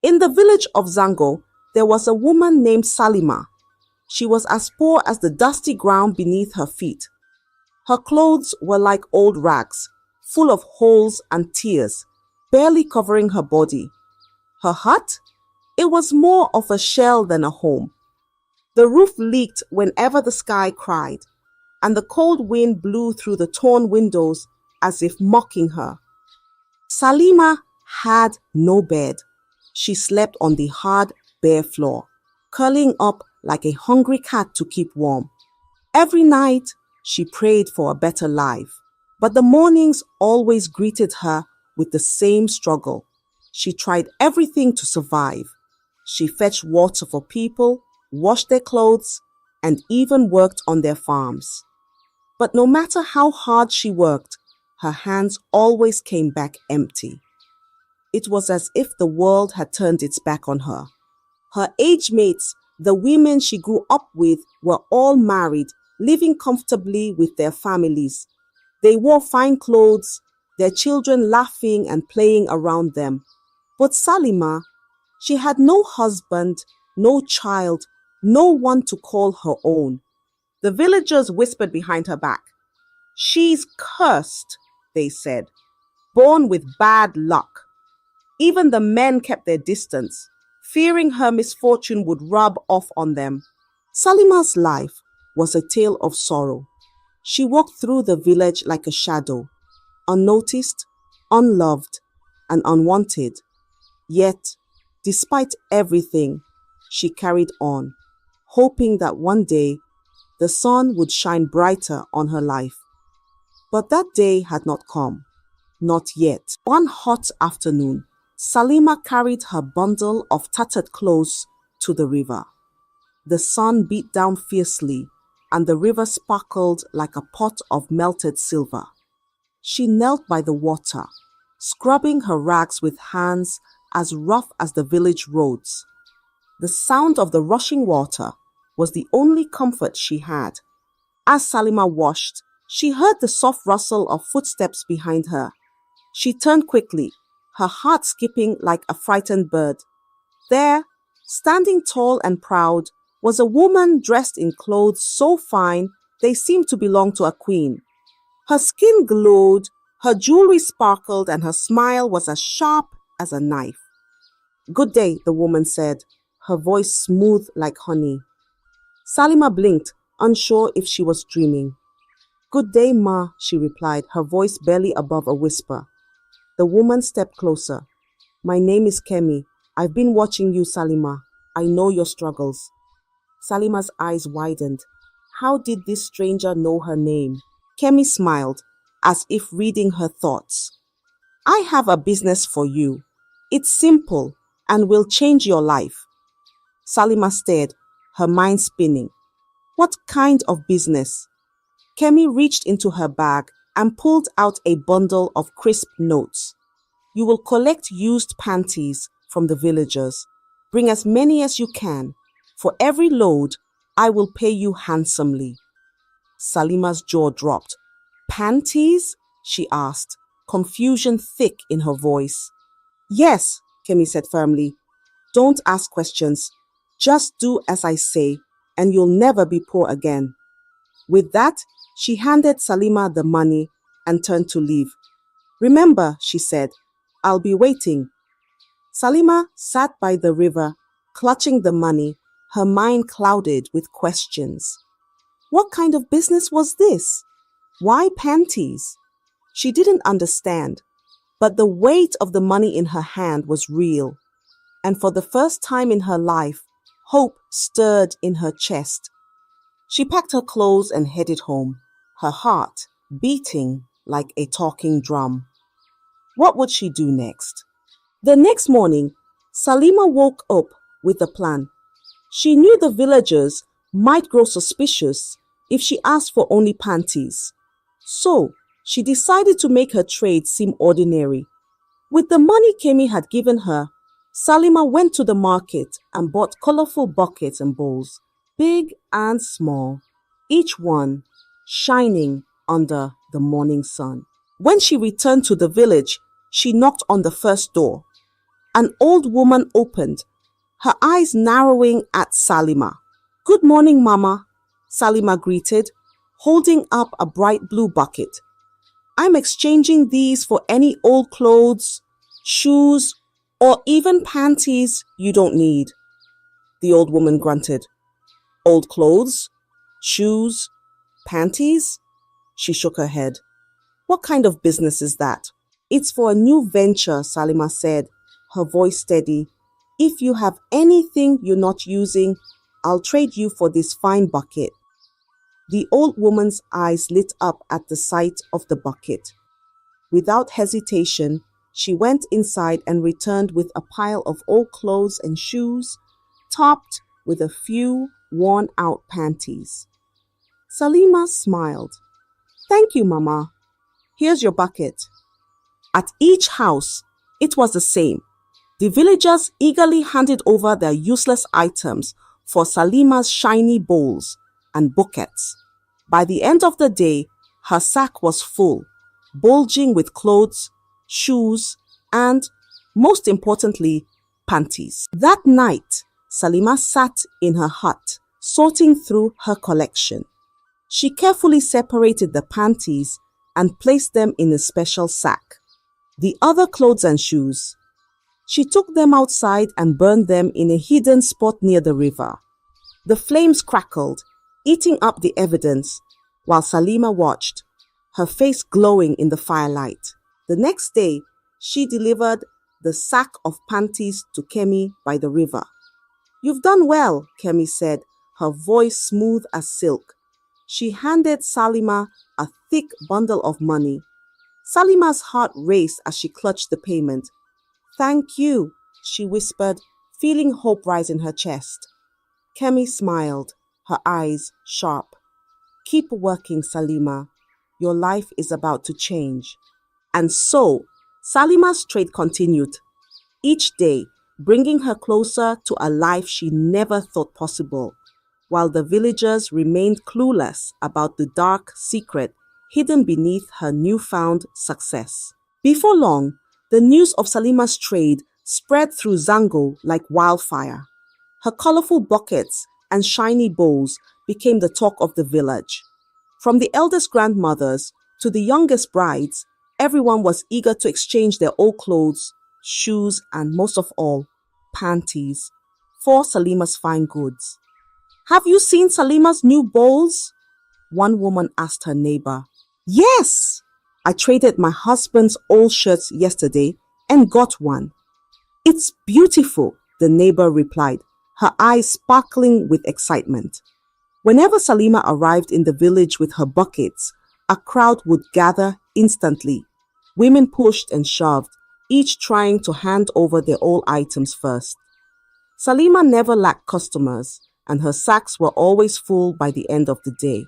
In the village of Zango, there was a woman named Salima. She was as poor as the dusty ground beneath her feet. Her clothes were like old rags, full of holes and tears, barely covering her body. Her hut? It was more of a shell than a home. The roof leaked whenever the sky cried, and the cold wind blew through the torn windows as if mocking her. Salima had no bed. She slept on the hard, bare floor, curling up like a hungry cat to keep warm. Every night, she prayed for a better life, but the mornings always greeted her with the same struggle. She tried everything to survive. She fetched water for people, washed their clothes, and even worked on their farms. But no matter how hard she worked, her hands always came back empty. It was as if the world had turned its back on her. Her age mates, the women she grew up with, were all married, living comfortably with their families. They wore fine clothes, their children laughing and playing around them. But Salima, she had no husband, no child, no one to call her own. The villagers whispered behind her back. "She's cursed," they said, "born with bad luck." Even the men kept their distance, fearing her misfortune would rub off on them. Salima's life was a tale of sorrow. She walked through the village like a shadow, unnoticed, unloved, and unwanted. Yet, despite everything, she carried on, hoping that one day the sun would shine brighter on her life. But that day had not come, not yet. One hot afternoon, Salima carried her bundle of tattered clothes to the river. The sun beat down fiercely, and the river sparkled like a pot of melted silver. She knelt by the water, scrubbing her rags with hands as rough as the village roads. The sound of the rushing water was the only comfort she had. As Salima washed, she heard the soft rustle of footsteps behind her. She turned quickly, her heart skipping like a frightened bird. There, standing tall and proud, was a woman dressed in clothes so fine they seemed to belong to a queen. Her skin glowed, her jewelry sparkled, and her smile was as sharp as a knife. "Good day," the woman said, her voice smooth like honey. Salima blinked, unsure if she was dreaming. "Good day, ma," she replied, her voice barely above a whisper. The woman stepped closer. "My name is Kemi. I've been watching you, Salima. I know your struggles." Salima's eyes widened. How did this stranger know her name? Kemi smiled, as if reading her thoughts. "I have a business for you. It's simple and will change your life." Salima stared, her mind spinning. What kind of business? Kemi reached into her bag and pulled out a bundle of crisp notes. "You will collect used panties from the villagers. Bring as many as you can. For every load, I will pay you handsomely." Salima's jaw dropped. "Panties?" she asked, confusion thick in her voice. "Yes," Kemi said firmly. "Don't ask questions. Just do as I say, and you'll never be poor again." With that, she handed Salima the money and turned to leave. "Remember," she said, "I'll be waiting." Salima sat by the river, clutching the money, her mind clouded with questions. What kind of business was this? Why panties? She didn't understand, but the weight of the money in her hand was real, and for the first time in her life, hope stirred in her chest. She packed her clothes and headed home, her heart beating like a talking drum. What would she do next? The next morning, Salima woke up with a plan. She knew the villagers might grow suspicious if she asked for only panties. So, she decided to make her trade seem ordinary. With the money Kemi had given her, Salima went to the market and bought colorful buckets and bowls, big and small, each one shining under the morning sun. When she returned to the village, she knocked on the first door. An old woman opened, her eyes narrowing at Salima. "Good morning, Mama," Salima greeted, holding up a bright blue bucket. "I'm exchanging these for any old clothes, shoes, or even panties you don't need." The old woman grunted. "Old clothes? Shoes? Panties?" She shook her head. "What kind of business is that?" "It's for a new venture," Salima said, her voice steady. "If you have anything you're not using, I'll trade you for this fine bucket." The old woman's eyes lit up at the sight of the bucket. Without hesitation, she went inside and returned with a pile of old clothes and shoes, topped with a few worn-out panties. Salima smiled. "Thank you, Mama. Here's your bucket." At each house, it was the same. The villagers eagerly handed over their useless items for Salima's shiny bowls and buckets. By the end of the day, her sack was full, bulging with clothes, shoes, and, most importantly, panties. That night, Salima sat in her hut, sorting through her collection. She carefully separated the panties and placed them in a special sack. The other clothes and shoes, she took them outside and burned them in a hidden spot near the river. The flames crackled, eating up the evidence, while Salima watched, her face glowing in the firelight. The next day, she delivered the sack of panties to Kemi by the river. "You've done well," Kemi said, her voice smooth as silk. She handed Salima a thick bundle of money. Salima's heart raced as she clutched the payment. "Thank you," she whispered, feeling hope rise in her chest. Kemi smiled, her eyes sharp. "Keep working, Salima. Your life is about to change." And so, Salima's trade continued, each day bringing her closer to a life she never thought possible, while the villagers remained clueless about the dark secret hidden beneath her newfound success. Before long, the news of Salima's trade spread through Zango like wildfire. Her colorful buckets and shiny bowls became the talk of the village. From the eldest grandmothers to the youngest brides, everyone was eager to exchange their old clothes, shoes, and most of all, panties, for Salima's fine goods. "Have you seen Salima's new bowls?" one woman asked her neighbor. "Yes! I traded my husband's old shirts yesterday and got one." "It's beautiful," the neighbor replied, her eyes sparkling with excitement. Whenever Salima arrived in the village with her buckets, a crowd would gather instantly. Women pushed and shoved, each trying to hand over their old items first. Salima never lacked customers, and her sacks were always full by the end of the day.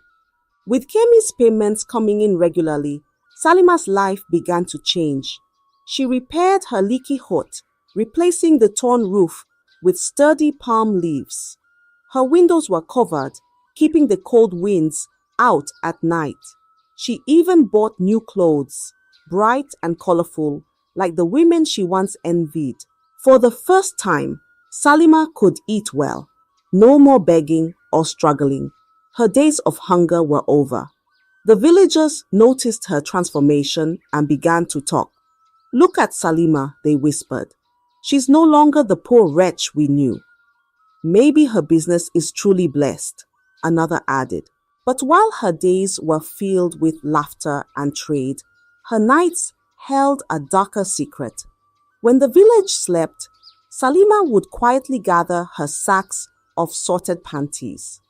With Kemi's payments coming in regularly, Salima's life began to change. She repaired her leaky hut, replacing the torn roof with sturdy palm leaves. Her windows were covered, keeping the cold winds out at night. She even bought new clothes, bright and colorful, like the women she once envied. For the first time, Salima could eat well. No more begging or struggling. Her days of hunger were over. The villagers noticed her transformation and began to talk. "Look at Salima," they whispered. "She's no longer the poor wretch we knew." "Maybe her business is truly blessed," another added. But while her days were filled with laughter and trade, her nights held a darker secret. When the village slept, Salima would quietly gather her sacks of sorted panties.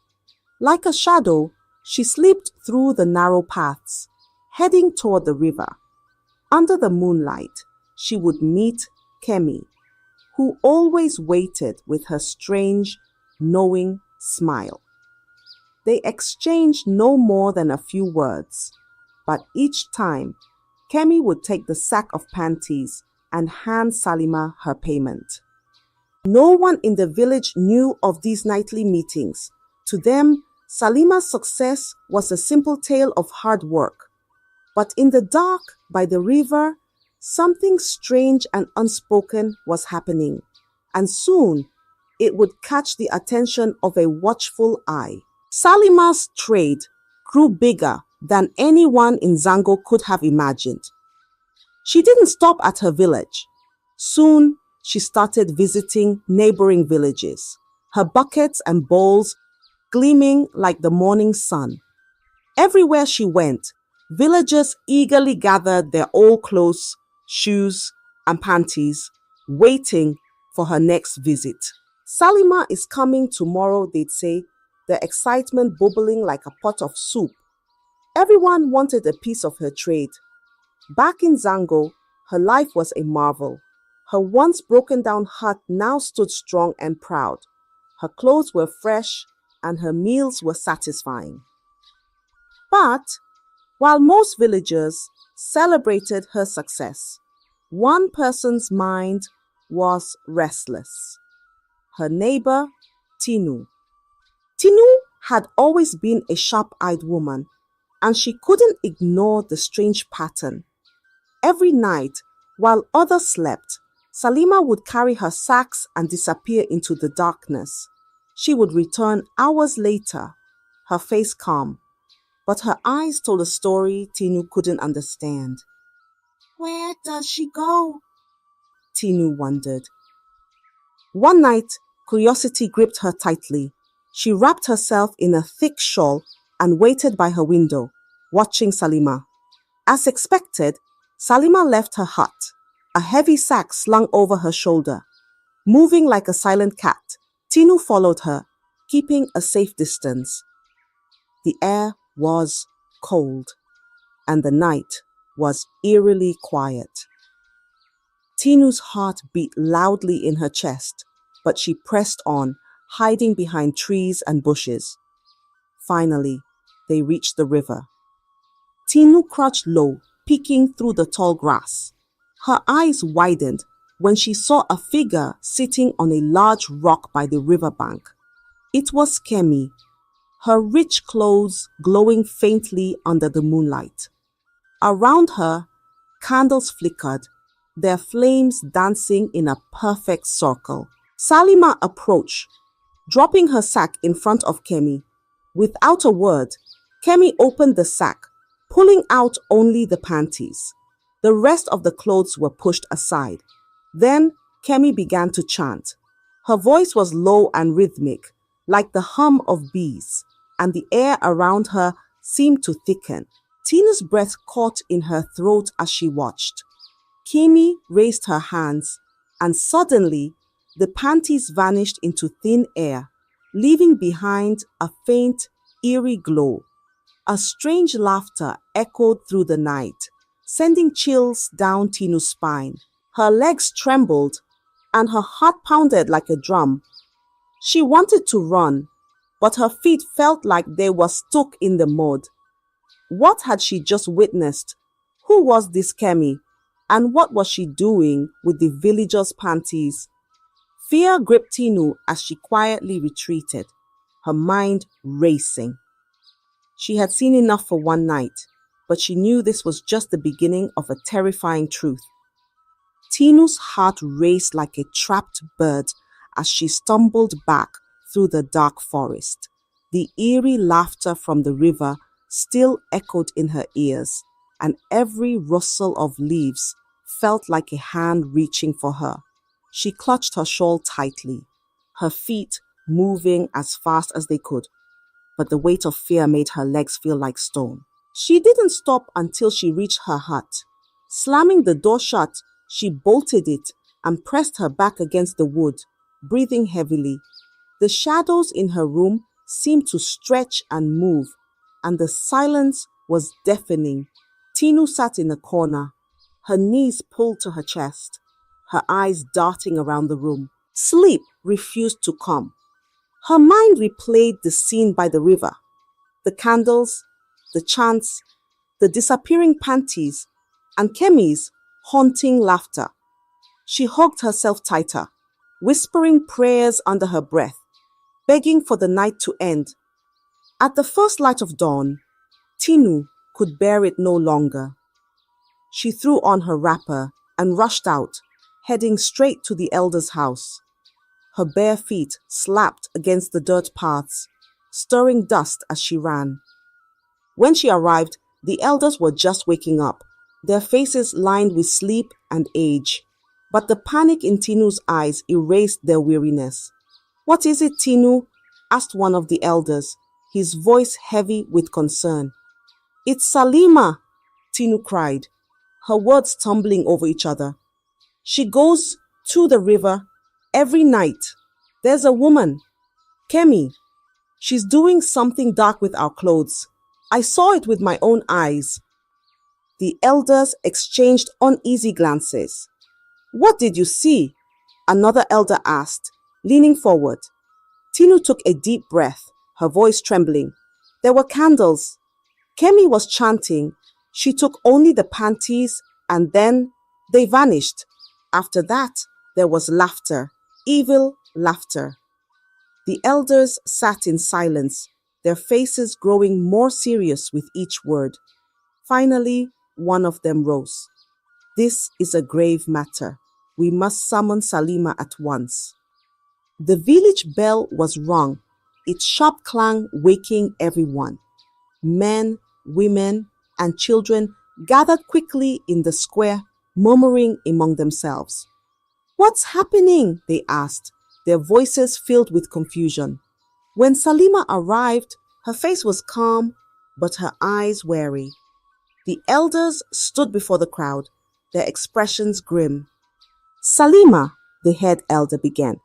Like a shadow, she slipped through the narrow paths, heading toward the river. Under the moonlight, she would meet Kemi, who always waited with her strange, knowing smile. They exchanged no more than a few words, but each time, Kemi would take the sack of panties and hand Salima her payment. No one in the village knew of these nightly meetings. To them, Salima's success was a simple tale of hard work. But in the dark by the river, Something strange and unspoken was happening, and soon it would catch the attention of a watchful eye. Salima's trade grew bigger than anyone in Zango could have imagined. She didn't stop at her village. Soon, she started visiting neighboring villages, her buckets and bowls gleaming like the morning sun. Everywhere she went, villagers eagerly gathered their old clothes, shoes, and panties, waiting for her next visit. Salima is coming tomorrow, they'd say, the excitement bubbling like a pot of soup. Everyone wanted a piece of her trade. Back in Zango, her life was a marvel. Her once broken down hut now stood strong and proud. Her clothes were fresh and her meals were satisfying. But while most villagers celebrated her success, one person's mind was restless. Her neighbor, Tinu. Tinu had always been a sharp-eyed woman, and she couldn't ignore the strange pattern. Every night, while others slept, Salima would carry her sacks and disappear into the darkness. She would return hours later, her face calm, but her eyes told a story Tinu couldn't understand. Where does she go? Tinu wondered. One night, curiosity gripped her tightly. She wrapped herself in a thick shawl and waited by her window, watching Salima. As expected, Salima left her hut, a heavy sack slung over her shoulder. Moving like a silent cat, Tinu followed her, keeping a safe distance. The air was cold, and the night was eerily quiet. Tinu's heart beat loudly in her chest, but she pressed on, hiding behind trees and bushes. Finally, they reached the river. Tinu crouched low, peeking through the tall grass. Her eyes widened when she saw a figure sitting on a large rock by the riverbank. It was Kemi, her rich clothes glowing faintly under the moonlight. Around her, candles flickered, their flames dancing in a perfect circle. Salima approached, dropping her sack in front of Kemi. Without a word, Kemi opened the sack, pulling out only the panties. The rest of the clothes were pushed aside. Then Kemi began to chant. Her voice was low and rhythmic, like the hum of bees, and the air around her seemed to thicken. Tina's breath caught in her throat as she watched. Kemi raised her hands, and suddenly the panties vanished into thin air, leaving behind a faint, eerie glow. A strange laughter echoed through the night, sending chills down Tinu's spine. Her legs trembled, and her heart pounded like a drum. She wanted to run, but her feet felt like they were stuck in the mud. What had she just witnessed? Who was this Kemi? And what was she doing with the villagers' panties? Fear gripped Tinu as she quietly retreated, her mind racing. She had seen enough for one night, but she knew this was just the beginning of a terrifying truth. Tinu's heart raced like a trapped bird as she stumbled back through the dark forest. The eerie laughter from the river still echoed in her ears, and every rustle of leaves felt like a hand reaching for her. She clutched her shawl tightly, her feet moving as fast as they could, but the weight of fear made her legs feel like stone. She didn't stop until she reached her hut. Slamming the door shut, she bolted it and pressed her back against the wood, breathing heavily. The shadows in her room seemed to stretch and move, and the silence was deafening. Tinu sat in a corner, her knees pulled to her chest, her eyes darting around the room. Sleep refused to come. Her mind replayed the scene by the river, the candles, the chants, the disappearing panties, and Kemi's haunting laughter. She hugged herself tighter, whispering prayers under her breath, begging for the night to end. At the first light of dawn, Tinu could bear it no longer. She threw on her wrapper and rushed out, heading straight to the elder's house. Her bare feet slapped against the dirt paths, stirring dust as she ran. When she arrived, the elders were just waking up, their faces lined with sleep and age. But the panic in Tinu's eyes erased their weariness. "What is it, Tinu?" asked one of the elders, his voice heavy with concern. "It's Salima," Tinu cried, her words tumbling over each other. "She goes to the river every night. There's a woman, Kemi. She's doing something dark with our clothes. I saw it with my own eyes." The elders exchanged uneasy glances. "What did you see?" another elder asked, leaning forward. Tinu took a deep breath, her voice trembling. "There were candles. Kemi was chanting. She took only the panties and then they vanished. After that, there was laughter, evil laughter." The elders sat in silence, their faces growing more serious with each word. Finally, one of them rose. "This is a grave matter. We must summon Salima at once." The village bell was rung, its sharp clang waking everyone. Men, women, and children gathered quickly in the square, murmuring among themselves. "What's happening?" they asked, their voices filled with confusion. When Salima arrived, her face was calm, but her eyes wary. The elders stood before the crowd, their expressions grim. "Salima," the head elder began,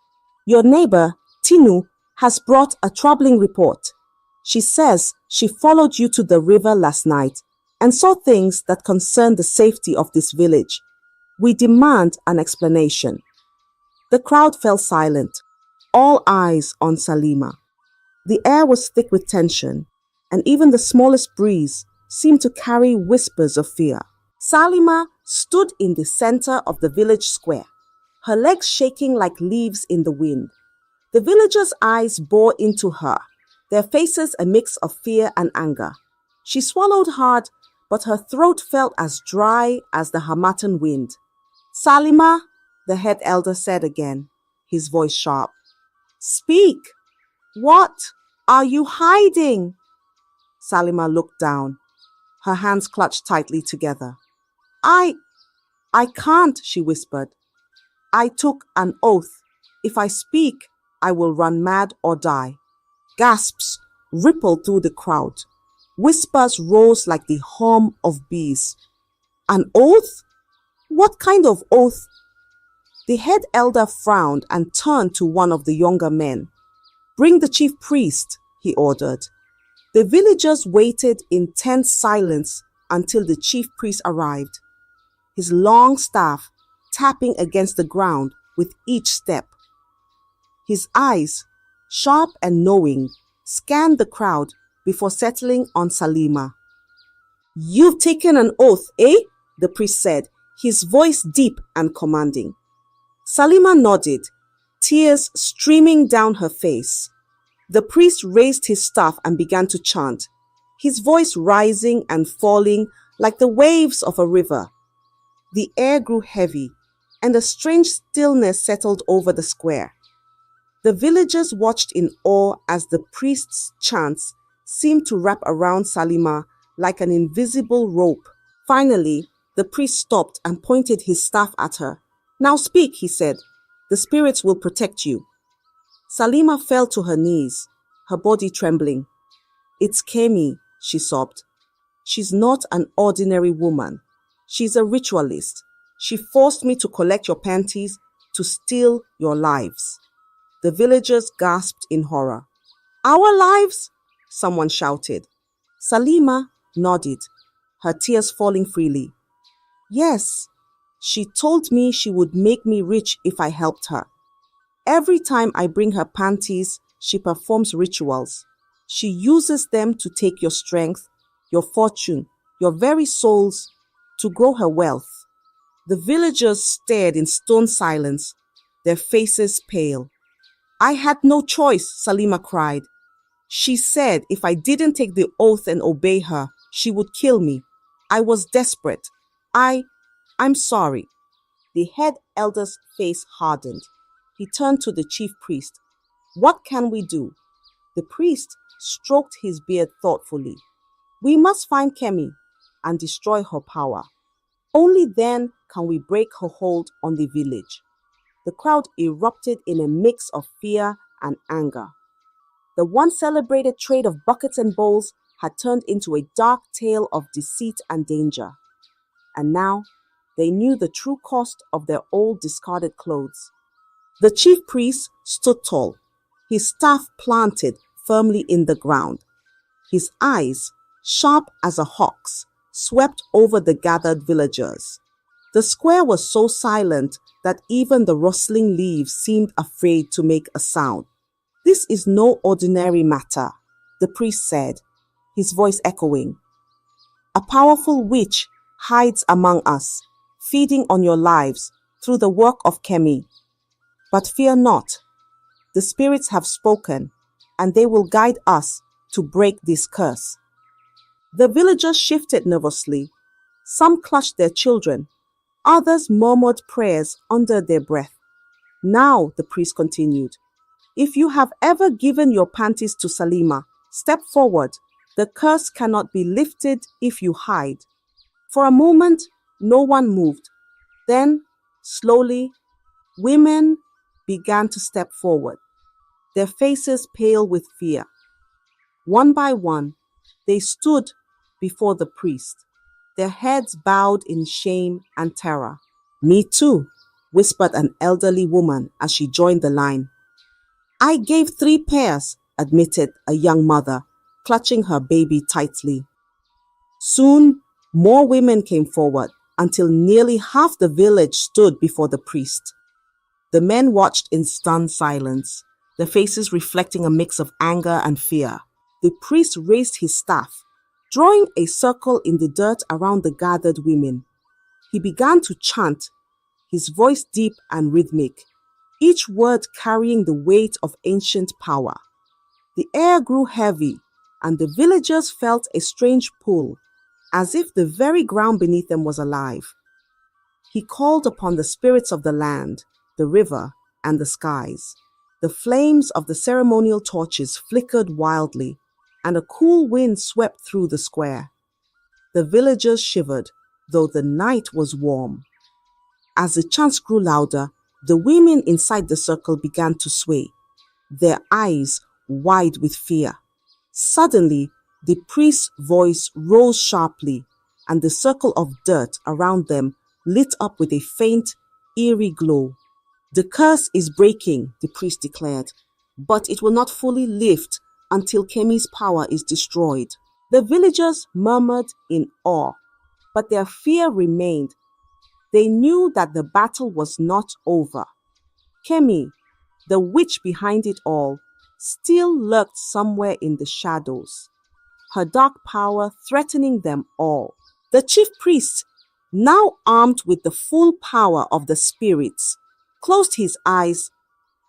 "your neighbor, Tinu, has brought a troubling report. She says she followed you to the river last night and saw things that concern the safety of this village. We demand an explanation." The crowd fell silent, all eyes on Salima. The air was thick with tension, and even the smallest breeze seemed to carry whispers of fear. Salima stood in the center of the village square, her legs shaking like leaves in the wind. The villagers' eyes bore into her, their faces a mix of fear and anger. She swallowed hard, but her throat felt as dry as the Hamatan wind. "Salima," the head elder said again, his voice sharp. "Speak! What are you hiding?" Salima looked down, her hands clutched tightly together. I can't," she whispered. "I took an oath. If I speak, I will run mad or die." Gasps rippled through the crowd. Whispers rose like the hum of bees. "An oath? What kind of oath?" The head elder frowned and turned to one of the younger men. "Bring the chief priest," he ordered. The villagers waited in tense silence until the chief priest arrived, his long staff tapping against the ground with each step. His eyes, sharp and knowing, scanned the crowd before settling on Salima. "You've taken an oath, eh?" the priest said, his voice deep and commanding. Salima nodded, tears streaming down her face. The priest raised his staff and began to chant, his voice rising and falling like the waves of a river. The air grew heavy, and a strange stillness settled over the square. The villagers watched in awe as the priest's chants seemed to wrap around Salima like an invisible rope. Finally, the priest stopped and pointed his staff at her. "Now speak," he said. "The spirits will protect you." Salima fell to her knees, her body trembling. "It's Kemi," she sobbed. "She's not an ordinary woman. She's a ritualist. She forced me to collect your panties to steal your lives." The villagers gasped in horror. "Our lives?" someone shouted. Salima nodded, her tears falling freely. "Yes, she told me she would make me rich if I helped her. Every time I bring her panties, she performs rituals. She uses them to take your strength, your fortune, your very souls, to grow her wealth." The villagers stared in stone silence, their faces pale. "I had no choice," Salima cried. "She said if I didn't take the oath and obey her, she would kill me. I was desperate. I, I'm sorry. The head elder's face hardened. He turned to the chief priest. What can we do? The priest stroked his beard thoughtfully. We must find Kemi and destroy her power. Only then can we break her hold on the village. The crowd erupted in a mix of fear and anger. The once celebrated trade of buckets and bowls had turned into a dark tale of deceit and danger. And now they knew the true cost of their old discarded clothes. The chief priest stood tall, his staff planted firmly in the ground. His eyes, sharp as a hawk's, swept over the gathered villagers. The square was so silent that even the rustling leaves seemed afraid to make a sound. This is no ordinary matter, the priest said, his voice echoing. A powerful witch hides among us, feeding on your lives through the work of Kemi. But fear not. The spirits have spoken, and they will guide us to break this curse. The villagers shifted nervously. Some clutched their children. Others murmured prayers under their breath. Now, the priest continued, if you have ever given your panties to Salima, step forward. The curse cannot be lifted if you hide. For a moment, no one moved. Then, slowly, women began to step forward, their faces pale with fear. One by one, they stood before the priest, their heads bowed in shame and terror. Me too, whispered an elderly woman as she joined the line. I gave 3 pairs, admitted a young mother, clutching her baby tightly. Soon, more women came forward until nearly half the village stood before the priest. The men watched in stunned silence, their faces reflecting a mix of anger and fear. The priest raised his staff, drawing a circle in the dirt around the gathered women. He began to chant, his voice deep and rhythmic, each word carrying the weight of ancient power. The air grew heavy, and the villagers felt a strange pull, as if the very ground beneath them was alive. He called upon the spirits of the land, the river, and the skies. The flames of the ceremonial torches flickered wildly, and a cool wind swept through the square. The villagers shivered, though the night was warm. As the chants grew louder, the women inside the circle began to sway, their eyes wide with fear. Suddenly, the priest's voice rose sharply, and the circle of dirt around them lit up with a faint, eerie glow. The curse is breaking, the priest declared, but it will not fully lift until Kemi's power is destroyed. The villagers murmured in awe, but their fear remained. They knew that the battle was not over. Kemi, the witch behind it all, still lurked somewhere in the shadows, her dark power threatening them all. The chief priest, now armed with the full power of the spirits, closed his eyes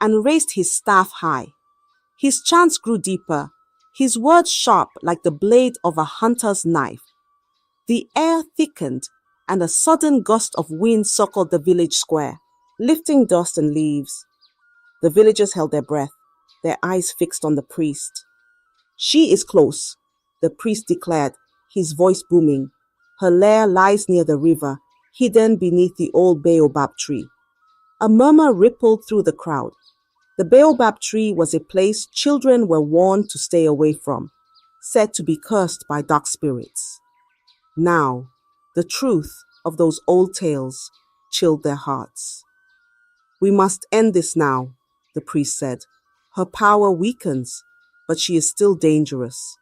and raised his staff high. His chants grew deeper, his words sharp like the blade of a hunter's knife. The air thickened, and a sudden gust of wind circled the village square, lifting dust and leaves. The villagers held their breath, their eyes fixed on the priest. She is close, the priest declared, his voice booming. Her lair lies near the river, hidden beneath the old baobab tree. A murmur rippled through the crowd. The baobab tree was a place children were warned to stay away from, said to be cursed by dark spirits. Now, the truth of those old tales chilled their hearts. We must end this now, the priest said. Her power weakens, but she is still dangerous.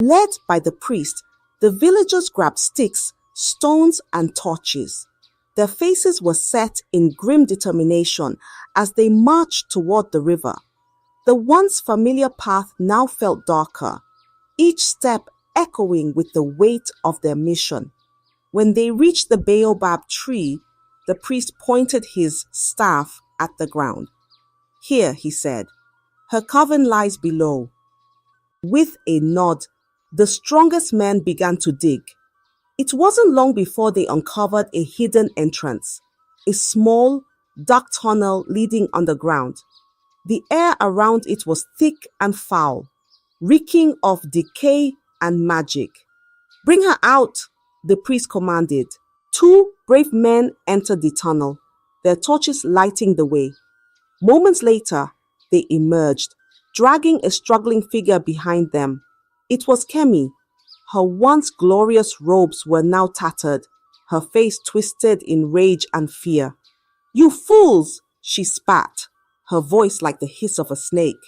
Led by the priest, the villagers grabbed sticks, stones, and torches. Their faces were set in grim determination as they marched toward the river. The once familiar path now felt darker, each step echoing with the weight of their mission. When they reached the baobab tree, the priest pointed his staff at the ground. Here, he said, her coven lies below. With a nod, the strongest men began to dig. It wasn't long before they uncovered a hidden entrance, a small, dark tunnel leading underground. The air around it was thick and foul, reeking of decay and magic. "Bring her out," the priest commanded. Two brave men entered the tunnel, their torches lighting the way. Moments later, they emerged, dragging a struggling figure behind them. It was Kemi. Her once glorious robes were now tattered, her face twisted in rage and fear. "You fools!" she spat, her voice like the hiss of a snake.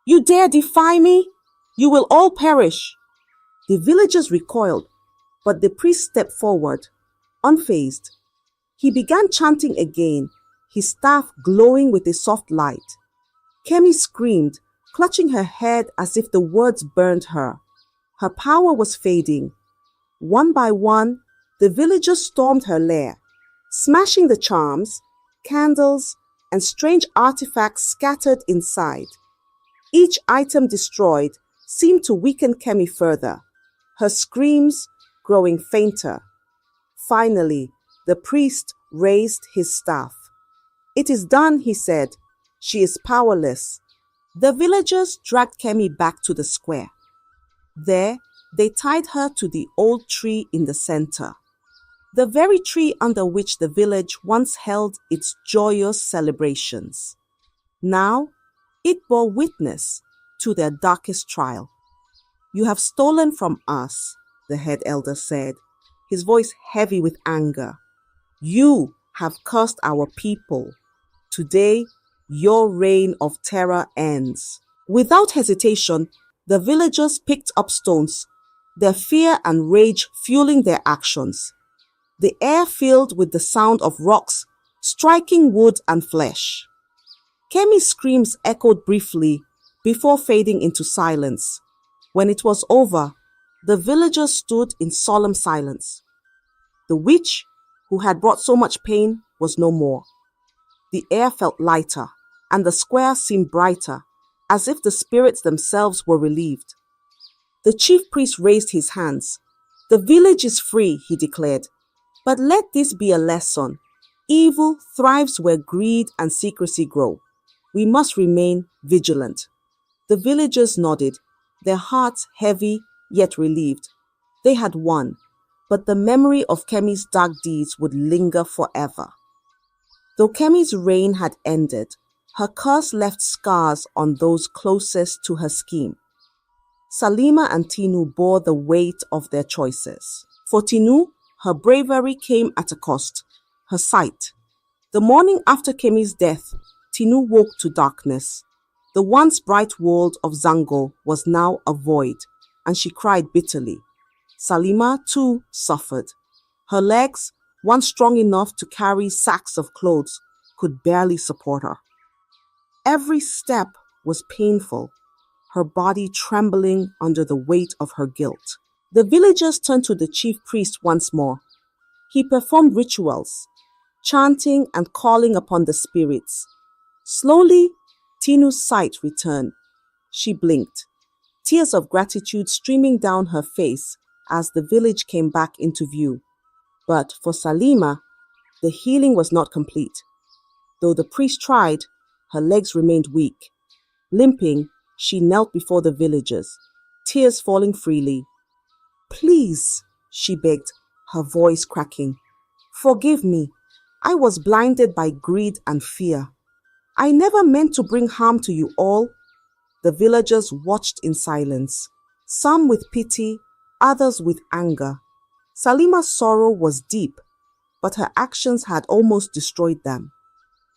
"You dare defy me? You will all perish." The villagers recoiled, but the priest stepped forward, unfazed. He began chanting again, his staff glowing with a soft light. Kemi screamed, clutching her head as if the words burned her. Her power was fading. One by one, the villagers stormed her lair, smashing the charms, candles, and strange artifacts scattered inside. Each item destroyed seemed to weaken Kemi further, her screams growing fainter. Finally, the priest raised his staff. "It is done," he said. "She is powerless." The villagers dragged Kemi back to the square. There, they tied her to the old tree in the center, the very tree under which the village once held its joyous celebrations. Now, it bore witness to their darkest trial. "You have stolen from us," the head elder said, his voice heavy with anger. "You have cursed our people. Today, your reign of terror ends." Without hesitation, the villagers picked up stones, their fear and rage fueling their actions. The air filled with the sound of rocks striking wood and flesh. Kemi's screams echoed briefly before fading into silence. When it was over, the villagers stood in solemn silence. The witch, who had brought so much pain, was no more. The air felt lighter, and the square seemed brighter, as if the spirits themselves were relieved. The chief priest raised his hands. "The village is free," he declared. "But let this be a lesson. Evil thrives where greed and secrecy grow. We must remain vigilant." The villagers nodded, their hearts heavy yet relieved. They had won, but the memory of Kemi's dark deeds would linger forever. Though Kemi's reign had ended, her curse left scars on those closest to her scheme. Salima and Tinu bore the weight of their choices. For Tinu, her bravery came at a cost, her sight. The morning after Kemi's death, Tinu woke to darkness. The once bright world of Zango was now a void, and she cried bitterly. Salima, too, suffered. Her legs, once strong enough to carry sacks of clothes, could barely support her. Every step was painful, her body trembling under the weight of her guilt. The villagers turned to the chief priest once more. He performed rituals, chanting and calling upon the spirits. Slowly, Tinu's sight returned. She blinked, tears of gratitude streaming down her face as the village came back into view. But for Salima, the healing was not complete. Though the priest tried, her legs remained weak. Limping, she knelt before the villagers, tears falling freely. "Please," she begged, her voice cracking. "Forgive me. I was blinded by greed and fear. I never meant to bring harm to you all." The villagers watched in silence, some with pity, others with anger. Salima's sorrow was deep, but her actions had almost destroyed them.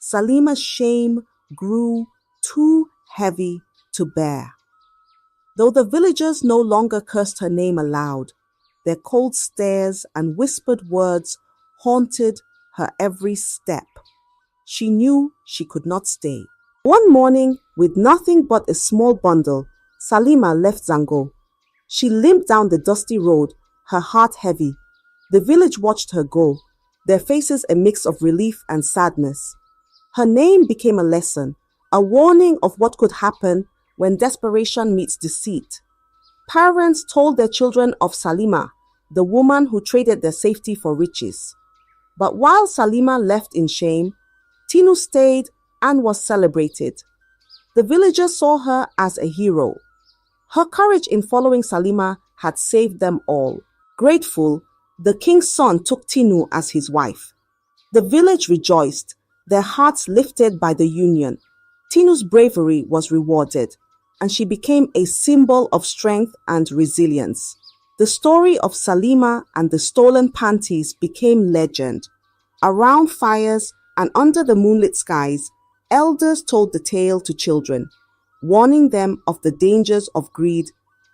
Salima's shame grew too heavy to bear. Though the villagers no longer cursed her name aloud, their cold stares and whispered words haunted her every step. She knew she could not stay. One morning, with nothing but a small bundle, Salima left Zango. She limped down the dusty road, her heart heavy. The village watched her go, their faces a mix of relief and sadness. Her name became a lesson, a warning of what could happen when desperation meets deceit. Parents told their children of Salima, the woman who traded their safety for riches. But while Salima left in shame, Tinu stayed and was celebrated. The villagers saw her as a hero. Her courage in following Salima had saved them all. Grateful, the king's son took Tinu as his wife. The village rejoiced, their hearts lifted by the union. Tinu's bravery was rewarded, and she became a symbol of strength and resilience. The story of Salima and the stolen panties became legend. Around fires and under the moonlit skies, elders told the tale to children, warning them of the dangers of greed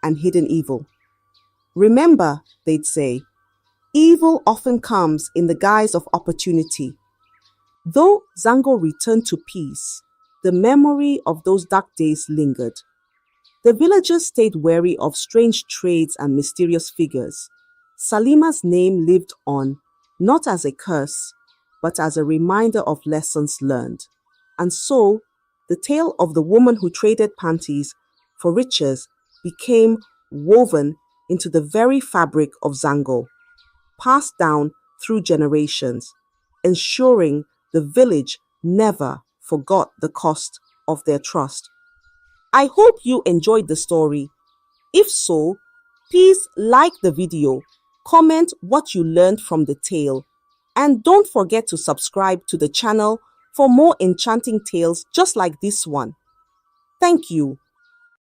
and hidden evil. Remember, they'd say, evil often comes in the guise of opportunity. Though Zango returned to peace, the memory of those dark days lingered. The villagers stayed wary of strange trades and mysterious figures. Salima's name lived on, not as a curse, but as a reminder of lessons learned. And so, the tale of the woman who traded panties for riches became woven into the very fabric of Zango, passed down through generations, ensuring the village never forgot the cost of their trust. I hope you enjoyed the story. If so, please like the video, comment what you learned from the tale, and don't forget to subscribe to the channel for more enchanting tales just like this one. Thank you.